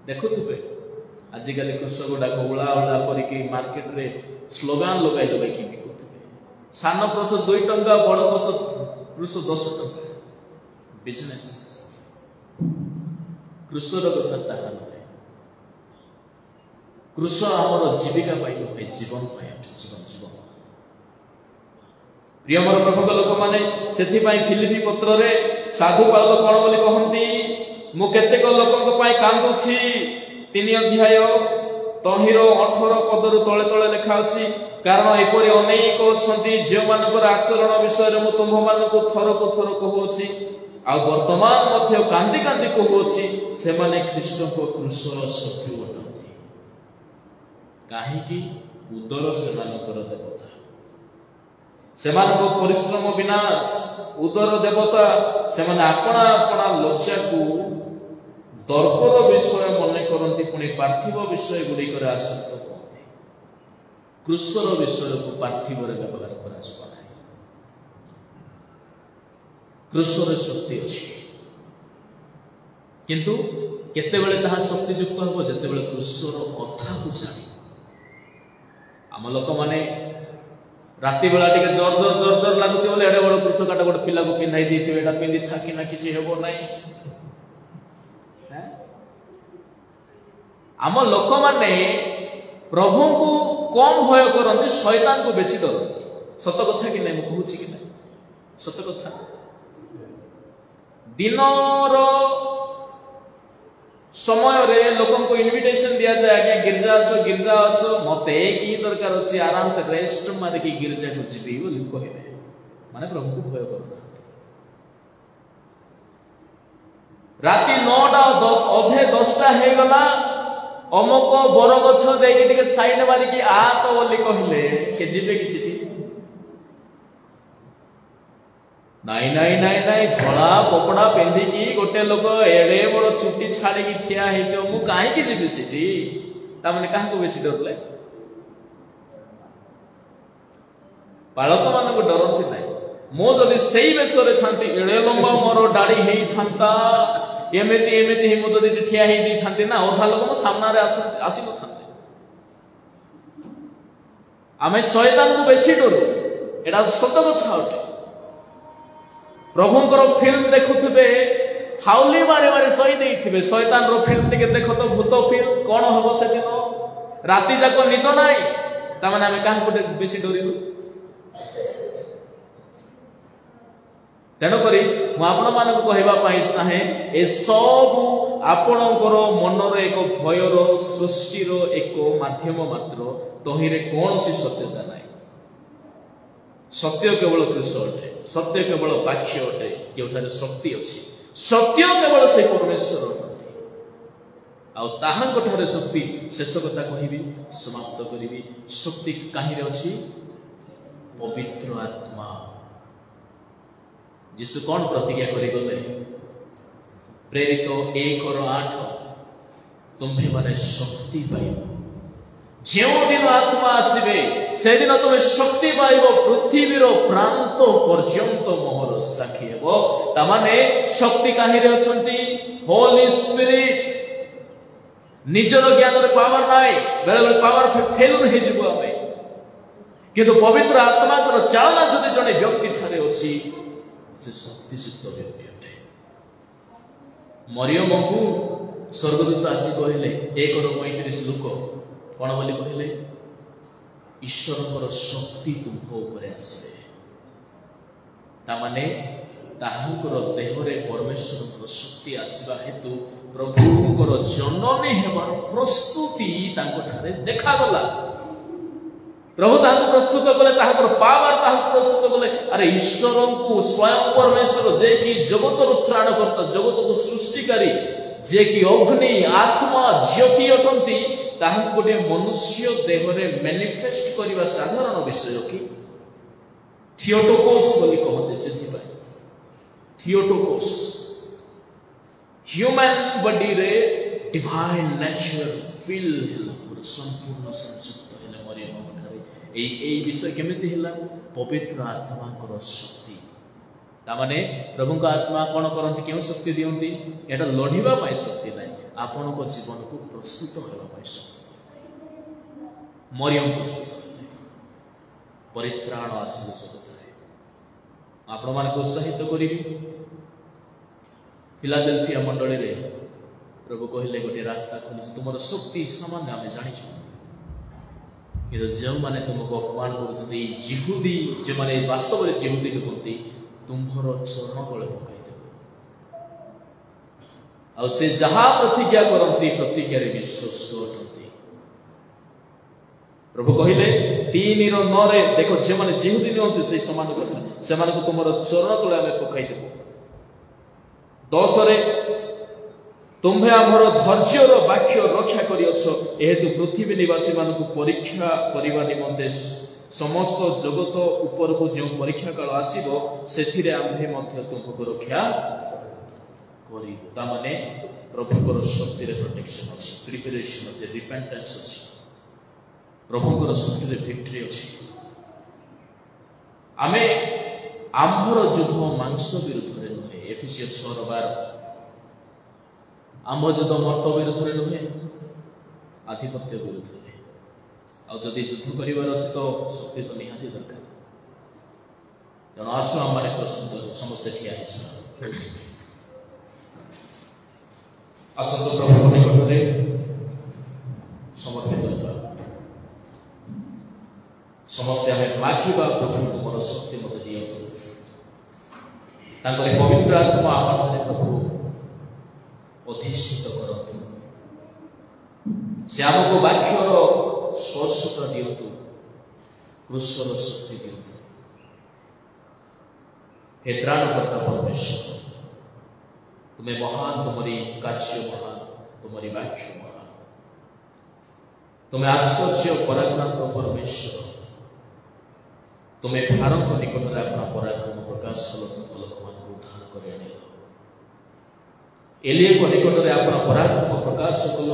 ଦେଖୁଥିବେ ଆଜିକାଲି କୃଷ ଗୁଡାକ ଉଳା ଉଳା କରିକି ମାର୍କେଟରେ ସ୍ଲୋଗାନ ଲଗାଇ ଲଗାଇକି ବିକୁଥିବେ। ସାନ କୃଷ 2 ଟଙ୍କା, ବଡ଼ କୃଷ 10 ଟଙ୍କା। ବିଜନେସ୍। କୃଷର କଥା ତାହା ନୁହେଁ। କୃଷ ଆମର ଜୀବିକା ପାଇଁ ନୁହେଁ, ଜୀବନ ପାଇଁ ଅଟେ। ଜୀବନ। ପ୍ରିୟ ମୋର ପ୍ରଭୁଙ୍କ ଲୋକମାନେ, ସେଥିପାଇଁ ଫିଲିପି ପତ୍ରରେ ସାଧୁ ପାଉଲ କ'ଣ ବୋଲି କହନ୍ତି? ମୁଁ କେତେକ ଲୋକଙ୍କ ପାଇଁ କାନ୍ଦୁଛି। 3 ଅଧ୍ୟାୟ ତହିଁର 18 ପଦରୁ ତଳେ ତଳେ ଲେଖା ଅଛି, କାରଣ ଏପରି ଅନେକ ଅଛନ୍ତି ଯେଉଁମାନଙ୍କର ଆଚରଣ ବିଷୟରେ ମୁଁ ତୁମ୍ଭମାନଙ୍କୁ ଥରକୁ ଥର କହୁଅଛି, ଆଉ ବର୍ତ୍ତମାନ ମଧ୍ୟ କାନ୍ଦି କାନ୍ଦି କହୁଅଛି, ସେମାନେ ଖ୍ରୀଷ୍ଟଙ୍କ କୃଷର ଶତ୍ରୁ ଅଟନ୍ତି। କାହିଁକି? ଉଦର ସେମାନଙ୍କର ଦେବତା, ସେମାନଙ୍କ ପରିଶ୍ରମ ବିନାଶ। ଉଦର ଦେବତା, ସେମାନେ ଆପଣା ଆପଣା ଲଜ୍ଜାକୁ ଦର୍ପର ବିଷୟ ମନେ କରନ୍ତି, ପୁଣି ପାର୍ଥିବ ବିଷୟ ଗୁଡ଼ିକରେ ଆସକ୍ତ ହୁଅନ୍ତି। କୃଷର ବିଷୟକୁ ପାର୍ଥିବରେ ବ୍ୟବହାର କରାଯିବ ନାହିଁ। କୃଷର ଶକ୍ତି ଅଛି, କିନ୍ତୁ କେତେବେଳେ ତାହା ଶକ୍ତିଯୁକ୍ତ ହେବ? ଯେତେବେଳେ କୃଷର କଥାକୁ ଜାଣି। ଆମ ଲୋକମାନେ ରାତି ବେଳା ଟିକେ ଜୋର ଜୋର ଲାଗୁଛି ବୋଲେ ଏଡ଼େ ବଡ଼ କୃଷ କାଟ ଗୋଟେ ପିଲାକୁ ପିନ୍ଧାଇ ଦେଇଥିବେ, ଏଟା ପିନ୍ଧି ଥାକି ନା କିଛି ହେବ ନାହିଁ। ଆମ ଲୋକମାନେ ପ୍ରଭୁଙ୍କୁ କମ୍ ଭୟ କରନ୍ତି, ଶୈତାନକୁ ବେଶୀ ଡରନ୍ତି। ସତ କଥା କି ନାହିଁ? ମୁଁ କହୁଛି କି ନାହିଁ? ସତ କଥା। दिनर समय लोक को इनविटेशन दिया जाए आज्ञा गिरजा आस मत एक दरकार अच्छी आराम से रेस्ट मारिकी गिरजा को जीवी बोली कहले माने प्रभु को भय करना राति 9टा अधे 10टा हे गला अमुक बरगछ देकी टिके साइड मारिकी आ तो बोली कहले के जीवे किसी नाई नाई नाई नाई धड़ा कपड़ा पिंधिकी गोटे लोक एड़े बड़ चुटी छाड़ी ठिया हो मु कहीं जीवी सीटी तामने क्या बेसी डरले बालक मान डरती ना मो जदि सही बेश थांती एड़े लंबा मोर दाढ़ी हे था एमती एमती मुझे ठिया था ना अधा लोक मो सामने आसी न आम शैतान को बेसी डरू एटा सत कथा अटे प्रभुंकर फिल्म देखुथिबे हाउली मारे मारे सही देइथिबे शैतान रो फिल्म टिके देखो तो भूत फिल्म कोन हबो से दिन राति जाको निद नाई ता माने हम काहे को बेसी डरिलु तेणु करी मु आपण मानक कहबा पाई चाहे ए सब आपणकर मनर एक भयर सृष्टिर एक माध्यम मात्र तहिरे कौनसी सत्यता नाही सत्य केवल कृष्ण अटे सत्य केवल वाक्य अटे जोठारे शक्ति अछि सत्य केवल से परमेश्वर अटंती आ ताहांक ठारे शक्ति शेष कथा कहिबी समाप्त करिबी शक्ति काहिरे अछि पवित्र आत्मा जिसु कौन प्रतिज्ञा करी गले प्रेरित 1:8 तुम्हें माने शक्ति पाइब जो दिन आत्मा आसबे से दिन तुम्हें शक्ति पाइब पृथ्वीर प्रांत पर्यंत मोहर साक्षी हेबो तामाने शक्ति काहिरे अछंती होली स्पिरिट निजर ज्ञान रे पावर नाइ बेले बेले पावर फेलुर हे जिवो आमे किंतु पवित्र आत्मा कर चालना जदि जने व्यक्ति थारे अछि से शक्तियुक्त व्यक्ति अटे मरियम को स्वर्गदूत आसी कहले 1:35 लोक कौन बोली कहले ईश्वर शक्ति तुम ऊपर आसबे तामाने ताहांकर देहरे परमेश्वर शक्ति आसवा हेतु प्रभुंकर जननी हेबार प्रस्तुति तांको ठारे देखा गला प्रभु ताहां प्रस्तुत कले ताहांकर पावर ताहां प्रस्तुत कले अरे ईश्वर को स्वयं परमेश्वर जे कि जगत त्राण करता जगत को सृष्टिकारी जे कि अग्नि आत्मा ज्योति अटंती ताहां गोटे मनुष्य देहरे मैनिफेस्ट करबा साधारण विषय कि थियोटोकोस बोली कहते सेथि भाई थियोटोकोस ह्यूमन बॉडी रे डिवाइन नेचर फील संपूर्ण संयुक्त हेले मरियम ठारे ए विषय केमिति हला पवित्र आत्मा कर शक्ति तामाने प्रभु का आत्मा कोन करंती केउ शक्ति दियंती एटा लढिबा पाई शक्ति नै आपण को जीवन को प्रस्तुत हेबा पाई शक्ति मरियम प्रस्तुत परित्राण आसील जगतरे आपण मान को उत्साहित करिबी फिलाडेल्फिया मंडली रे प्रभु कहले गोटे रास्ता खोली तुमर शक्ति सामान्य आमे जानि छु किंतु जो माने तुमको अपमान करछथि यहूदी जे माने वास्तव रे यहूदी कहंती तुम्भर चरण तले पकाई देबो आ से जहा प्रतिज्ञा करंती प्रतिज्ञा रे विश्वास करंती प्रभु कहले 3:9 रे देखो जे माने यहूदी नहंती से समान कथा से माने को तुमर चरण तले आमे पकाई देबो 10 रे तुम्हें आमर धैर्यर वाक्य रक्षा करियछ एहेतु पृथ्वी निवासी मानक परीक्षा करबा निमंते समस्त जगत ऊपर को जो परीक्षा काल आसीबो सेथिरे आम्भे मध्य तुमको रक्षा करी ता माने प्रभुकर शक्ति रे प्रोटेक्शन अछि प्रिपरेशन अछि रिपेंटेंस अछि प्रभुकर शक्ति रे विक्ट्री अछि आमे आम्भर युद्ध मांस विरुद्ध रे नहे एफिसियंस 6:12 आम युद्ध मर्त विरुद्ध नुहे आधिपत्य विरुद्ध आदि युद्ध करार अच्छे तो शक्ति तो निहाती दरकार तेणु आस आम प्रस्तुत समस्ते ठिया आसत प्रभु निकटरे समर्पित समस्ते आम मागिबा प्रभु तुम शक्ति मत दियंतु ତାଙ୍କର ପବିତ୍ର ଆତ୍ମା ଆମ ଠାରେ ପ୍ରଭୁ ଅଧିଷ୍ଠିତ କରନ୍ତୁ। ସେ ଆମକୁ ବାକ୍ୟର ସ୍ପର୍ଶତା ଦିଅନ୍ତୁ, କୃଷର ଶକ୍ତି ଦିଅନ୍ତୁ। हे त्राणकर्ता परमेश्वर, तुम्हें महान, तुम्हारी कार्य महान, तुम्हारी वाक्य महान, तुम्हें आश्चर्य पराक्रांत परमेश्वर, तुम्हें फारक निकट में अपना पराक्रम प्रकाश कल लोक मान उद्धार कर एलिया को निकट में अपना पराक्रम प्रकाश कल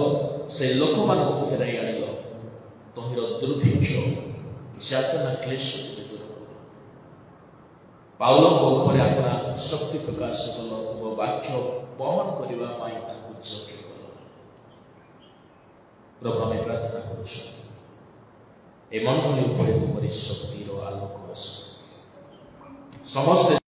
से लोक मान फेराई आनिल। तहिर दुर्भिक्ष जातना क्लेश पाउल ऊपर अपना शक्ति प्रकाश कल, तुम वाक्य बहन करने योग्य कल। प्रभु आम प्रार्थना कर मंडली तुम शक्तिर आलोक समस्त